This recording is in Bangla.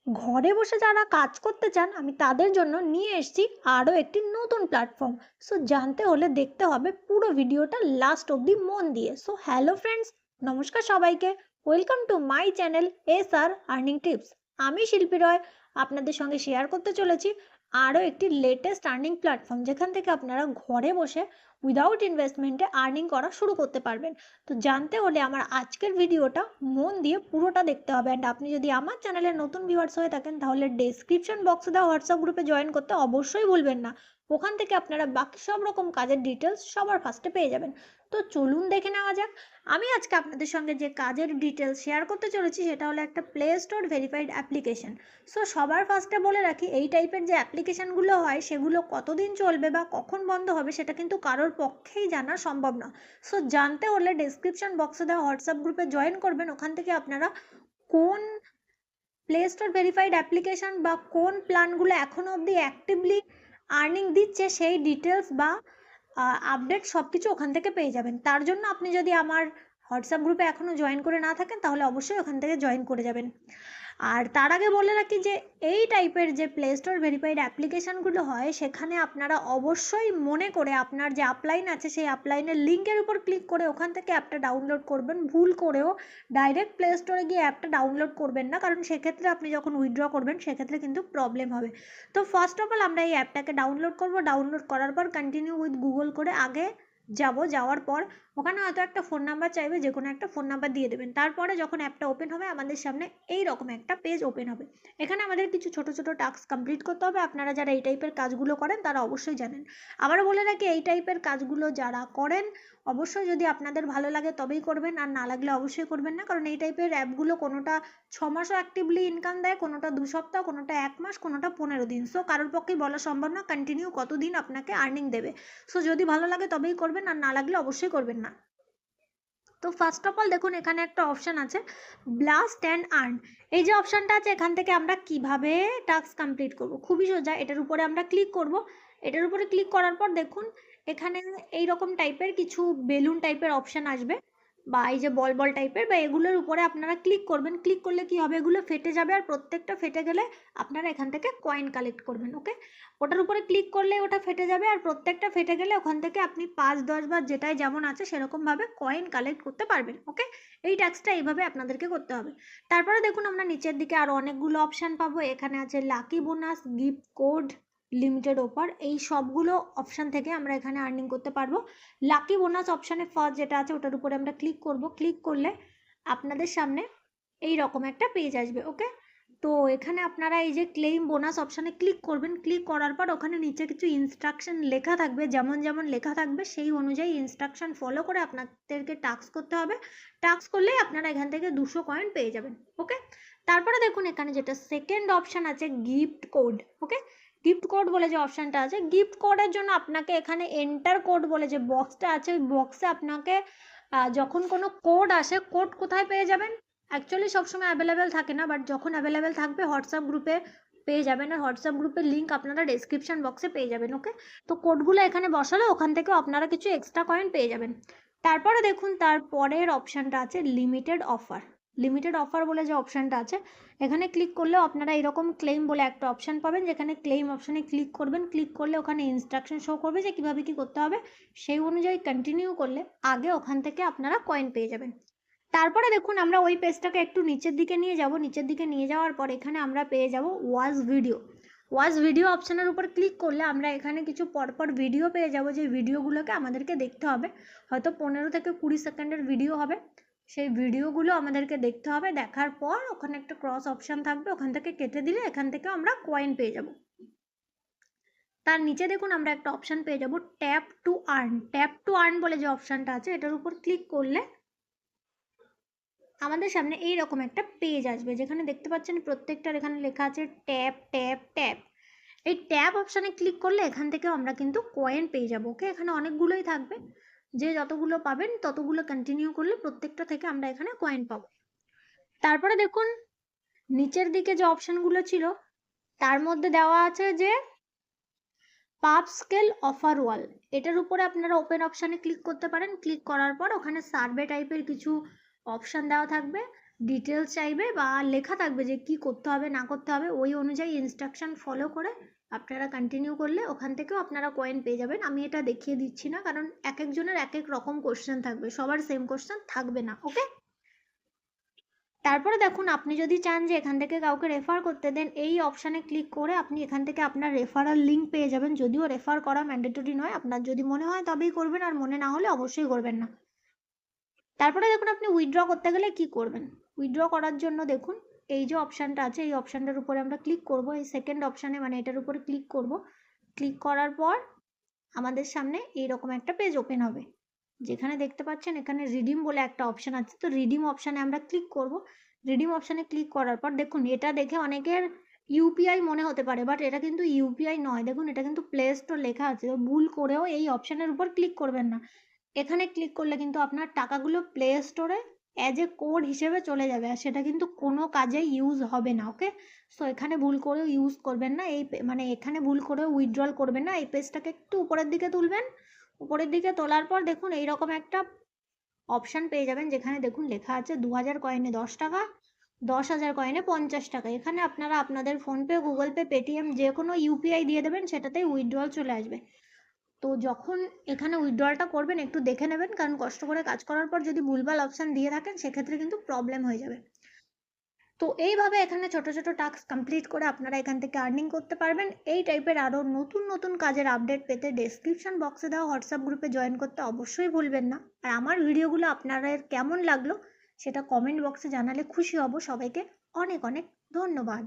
ঘরে বসে যারা কাজ করতে চান আমি তাদের জন্য নিয়ে এসেছি আরও একটি নতুন প্ল্যাটফর্ম। সো জানতে হলে দেখতে হবে পুরো ভিডিওটা লাস্ট অবধি মন দিয়ে। সো হ্যালো ফ্রেন্ডস, নমস্কার সবাইকে। Welcome to my channel SR earning tips. আমি শিল্পী রয় আপনাদের সঙ্গে শেয়ার করতে চলেছি আরও একটি লেটেস্ট আর্নিং প্ল্যাটফর্ম, যেখান থেকে আপনারা ঘরে বসে উইদাউট ইনভেস্টমেন্টে আর্নিং করা শুরু করতে পারবেন। তো জানতে হলে আমার আজকের ভিডিওটা মন দিয়ে পুরোটা দেখতে হবে। অ্যান্ড আপনি যদি আমার চ্যানেলের নতুন ভিউয়ার্স হয়ে থাকেন তাহলে ডেসক্রিপশন বক্সে দেওয়া হোয়াটসঅ্যাপ গ্রুপে জয়েন করতে অবশ্যই ভুলবেন না। ওখান থেকে আপনারা বাকি সব রকম কাজের ডিটেলস সবার ফার্স্টে পেয়ে যাবেন। তো চলুন দেখে নেওয়া যাক। আমি আজকে আপনাদের সঙ্গে যে কাজের ডিটেলস শেয়ার করতে চলেছি সেটা হলো একটা play store verified application. So সবার ফার্স্টে বলে রাখি, এই টাইপের যে অ্যাপ্লিকেশানগুলো হয় সেগুলো কতদিন চলবে বা কখন বন্ধ হবে সেটা কিন্তু কারোর পক্ষেই জানা সম্ভব না। সো জানতে হলে ডেসক্রিপশন বক্সে দেওয়া হোয়াটসঅ্যাপ গ্রুপে জয়েন করবেন। ওখান থেকে আপনারা কোন প্লে স্টোর ভেরিফাইড অ্যাপ্লিকেশান বা কোন প্ল্যানগুলো এখনও অবধি অ্যাক্টিভলি আর্নিং দিচ্ছে সেই ডিটেলস বা আপডেট সব কিছু ওখান থেকে পেয়ে যাবেন। তার জন্য আপনি যদি আমার হোয়াটসঅ্যাপ গ্রুপে এখনও জয়েন করে না থাকেন তাহলে অবশ্যই ওখান থেকে জয়েন করে যাবেন। আর তার আগে বলে রাখি যে এই টাইপের যে প্লে স্টোর ভেরিফাইড অ্যাপ্লিকেশানগুলো হয় সেখানে আপনারা অবশ্যই মনে করে আপনার যে আপলাইন আছে সেই আপলাইনের লিঙ্কের উপর ক্লিক করে ওখান থেকে অ্যাপটা ডাউনলোড করবেন। ভুল করেও ডাইরেক্ট প্লে স্টোরে গিয়ে অ্যাপটা ডাউনলোড করবেন না, কারণ সেক্ষেত্রে আপনি যখন উইথড্র করবেন সেক্ষেত্রে কিন্তু প্রবলেম হবে। তো ফার্স্ট অফ অল আমরা এই অ্যাপটাকে ডাউনলোড করব। ডাউনলোড করার পর কন্টিনিউ উইথ গুগল করে আগে যাওয়ার পর ওখানে হয়তো একটা ফোন নাম্বার চাইবে, যে কোনো একটা ফোন নাম্বার দিয়ে দেবেন। তারপরে যখন অ্যাপটা ওপেন হবে আমাদের সামনে এই রকম একটা পেজ ওপেন হবে। এখানে আমাদের কিছু ছোট ছোট টাস্ক কমপ্লিট করতে হবে। আপনারা যারা এই টাইপের কাজগুলো করেন তারা অবশ্যই জানেন। আবারও বলে রাখি, এই টাইপের কাজগুলো যারা করেন অবশ্যই যদি আপনাদের ভালো লাগে তবেই করবেন, আর না লাগলে অবশ্যই করবেন না। কারণ এই টাইপের অ্যাপগুলো কোনোটা 6 মাসও অ্যাক্টিভলি ইনকাম দেয়, কোনোটা 2 সপ্তাহ, কোনোটা 1 মাস, কোনোটা 15 দিন। সো কারোর পক্ষেই বলা সম্ভব না কন্টিনিউ কতদিন আপনাকে আর্নিং দেবে। সো যদি ভালো লাগে তবেই করবেন, আর না লাগলে অবশ্যই করবেন না। তো ফার্স্ট অফ অল দেখুন, এখানে একটা অপশান আছে ব্লাস্ট অ্যান্ড আর্ন। এই যে অপশানটা আছে এখান থেকে আমরা কিভাবে টাস্ক কমপ্লিট করব, খুবই সোজা। এটার উপরে আমরা ক্লিক করব। এটার উপরে ক্লিক করার পর দেখুন এখানে এই রকম টাইপের কিছু বেলুন টাইপের অপশান আসবে, বা এই যে বল বল টাইপের, বা এগুলোর উপরে আপনারা ক্লিক করবেন। ক্লিক করলে কি হবে, এগুলো ফেটে যাবে, আর প্রত্যেকটা ফেটে গেলে আপনারা এখান থেকে কয়েন কালেক্ট করবেন। ওকে, ওটার উপরে ক্লিক করলে ওটা ফেটে যাবে, আর প্রত্যেকটা ফেটে গেলে ওখান থেকে আপনি 5-10 বার যেটাই যেমন আছে সেরকমভাবে কয়েন কালেক্ট করতে পারবেন। ওকে, এই টাস্কটা এইভাবে আপনাদেরকে করতে হবে। তারপরে দেখুন আমরা নিচের দিকে আরও অনেকগুলো অপশান পাবো। এখানে আছে lucky bonus, gift code, limited offer. এই সবগুলো অপশান থেকে আমরা এখানে আর্নিং করতে পারবো। লাকি বোনাস অপশানে ফার্স্ট যেটা আছে ওটার উপরে আমরা ক্লিক করব। ক্লিক করলে আপনাদের সামনে এই রকম একটা পেজ আসবে। ওকে, তো এখানে আপনারা এই যে ক্লেইম বোনাস অপশানে ক্লিক করবেন। ক্লিক করার পর ওখানে নিচে কিছু ইনস্ট্রাকশন লেখা থাকবে, যেমন যেমন লেখা থাকবে সেই অনুযায়ী ইনস্ট্রাকশন ফলো করে আপনাদেরকে টাস্ক করতে হবে। টাস্ক করলেই আপনারা এখান থেকে 200 কয়েন পেয়ে যাবেন। ওকে, তারপরে দেখুন এখানে যেটা সেকেন্ড অপশান আছে গিফট কোড। ওকে, গিফট কোড বলে যে অপশানটা আছে, গিফট কোডের জন্য আপনাকে এখানে এন্টার কোড বলে যে বক্সটা আছে ওই বক্সে আপনাকে যখন কোনো কোড আসে, কোড কোথায় পেয়ে যাবেন, অ্যাকচুয়ালি সবসময় অ্যাভেলেবেল থাকে না, বাট যখন অ্যাভেলেবেল থাকবে হোয়াটসঅ্যাপ গ্রুপে পেয়ে যাবেন, আর হোয়াটসঅ্যাপ গ্রুপের লিঙ্ক আপনারা ডেসক্রিপশন বক্সে পেয়ে যাবেন। ওকে, তো কোডগুলো এখানে বসালে ওখান থেকেও আপনারা কিছু এক্সট্রা কয়েন পেয়ে যাবেন। তারপরে দেখুন তার পরের অপশানটা আছে লিমিটেড অফার। লিমিটেড অফার বলে যে অপশানটা আছে এখানে ক্লিক করলেও আপনারা এরকম ক্লেম বলে একটা অপশান পাবেন, যেখানে ক্লেম অপশানে ক্লিক করবেন। ক্লিক করলে ওখানে ইনস্ট্রাকশন শো করবে যে কীভাবে কী করতে হবে, সেই অনুযায়ী কন্টিনিউ করলে আগে ওখান থেকে আপনারা কয়েন পেয়ে যাবেন। তারপরে দেখুন আমরা ওই পেজটাকে একটু নিচের দিকে নিয়ে যাব। নিচের দিকে নিয়ে যাওয়ার পর এখানে আমরা পেয়ে যাব ওয়াচ ভিডিও। ওয়াচ ভিডিও অপশানের উপর ক্লিক করলে আমরা এখানে কিছু পরপর ভিডিও পেয়ে যাব, যে ভিডিওগুলোকে আমাদেরকে দেখতে হবে। হয়তো 15 থেকে 20 সেকেন্ডের ভিডিও হবে, সেই ভিডিওগুলো আমাদেরকে দেখতে হবে। দেখার পর ওখানে একটা ক্রস অপশান থাকবে, ওখান থেকে কেটে দিলে এখান থেকে আমরা কয়েন পেয়ে যাব। তার নিচে দেখুন আমরা একটা অপশান পেয়ে যাব tap to earn. Tap to earn বলে যে অপশানটা আছে এটার উপর ক্লিক করলে আমাদের সামনে এই রকম একটা পেজ আসবে, যেখানে দেখতে পাচ্ছেন প্রত্যেকটার এখানে লেখা আছে ট্যাপ ট্যাপ ট্যাপ। এই ট্যাপ অপশানে ক্লিক করলে এখান থেকে আমরা কিন্তু কয়েন পেয়ে যাবো। ওকে, এখানে অনেকগুলোই থাকবে, যে যতগুলো পাবেন ততগুলো কন্টিনিউ করলে প্রত্যেকটা থেকে আমরা এখানে কয়েন পাবো। তারপরে দেখুন নিচের দিকে যে অপশানগুলো ছিল তার মধ্যে দেওয়া আছে যে পাপ স্কেল অফার ওয়াল। এটার উপরে আপনারা ওপেন অপশানে ক্লিক করতে পারেন। ক্লিক করার পর ওখানে সার্ভে টাইপের কিছু অপশান দেওয়া থাকবে, ডিটেলস চাইবে বা লেখা থাকবে যে কি করতে হবে না করতে হবে, ওই অনুযায়ী ইনস্ট্রাকশন ফলো করে আপনারা কন্টিনিউ করলে ওখান থেকেও আপনারা কয়েন পেয়ে যাবেন। আমি এটা দেখিয়ে দিচ্ছি না, কারণ এক একজনের এক এক রকম কোশ্চেন থাকবে, সবার সেম কোশ্চেন থাকবে না। ওকে, তারপরে দেখুন, আপনি যদি চান যে এখান থেকে কাউকে রেফার করতে, দেন এই অপশানে ক্লিক করে আপনি এখান থেকে আপনার রেফারাল লিঙ্ক পেয়ে যাবেন। যদিও রেফার করা ম্যান্ডেটরি নয়, আপনার যদি মনে হয় তবেই করবেন, আর মনে না হলে অবশ্যই করবেন না। তারপরে দেখুন, আপনি উইথড্র করতে গেলে কি করবেন। উইথড্র করার জন্য দেখুন এই যে অপশানটা আছে, এই অপশানটার উপরে আমরা ক্লিক করব, এই সেকেন্ড অপশানে মানে এটার উপরে ক্লিক করব। ক্লিক করার পর আমাদের সামনে এইরকম একটা পেজ ওপেন হবে, যেখানে দেখতে পাচ্ছেন এখানে রিডিম বলে একটা অপশান আছে। তো রিডিম অপশানে আমরা ক্লিক করব। রিডিম অপশানে ক্লিক করার পর দেখুন, এটা দেখে অনেকের ইউপিআই মনে হতে পারে, বাট এটা কিন্তু ইউপিআই নয়। দেখুন এটা কিন্তু প্লে স্টোর লেখা আছে, তো ভুল করেও এই অপশানের উপর ক্লিক করবেন না। এখানে ক্লিক করলে কিন্তু আপনার টাকাগুলো প্লে স্টোরে অ্যাজ এ কোড হিসেবে চলে যাবে, আর সেটা কিন্তু কোনো কাজে ইউজ হবে না। ওকে, সো এখানে ভুল করেও ইউজ করবেন না, এই মানে এখানে ভুল করেও উইথড্রল করবেন না। এই পেজটাকে একটু উপরের দিকে তুলবেন। উপরের দিকে তোলার পর দেখুন এইরকম একটা অপশান পেয়ে যাবেন, যেখানে দেখুন লেখা আছে 2000 কয়েনে 10 টাকা, 10,000 কয়েনে 50 টাকা। এখানে আপনারা আপনাদের ফোনপে, গুগল পে, পেটিএম যে কোনো ইউপিআই দিয়ে দেবেন, সেটাতেই উইথড্রল চলে আসবে। তো যখন এখানে উইথড্রলটা করবেন একটু দেখে নেবেন, কারণ কষ্ট করে কাজ করার পর যদি ভুলভাল অপশান দিয়ে থাকেন সেক্ষেত্রে কিন্তু প্রবলেম হয়ে যাবে। তো এইভাবে এখানে ছোট ছোট টাস্ক কমপ্লিট করে আপনারা এখান থেকে আর্নিং করতে পারবেন। এই টাইপের আরও নতুন নতুন কাজের আপডেট পেতে ডেসক্রিপশন বক্সে দেওয়া হোয়াটসঅ্যাপ গ্রুপে জয়েন করতে অবশ্যই ভুলবেন না। আর আমার ভিডিওগুলো আপনাদের কেমন লাগলো সেটা কমেন্ট বক্সে জানালে খুশি হব। সবাইকে অনেক অনেক ধন্যবাদ।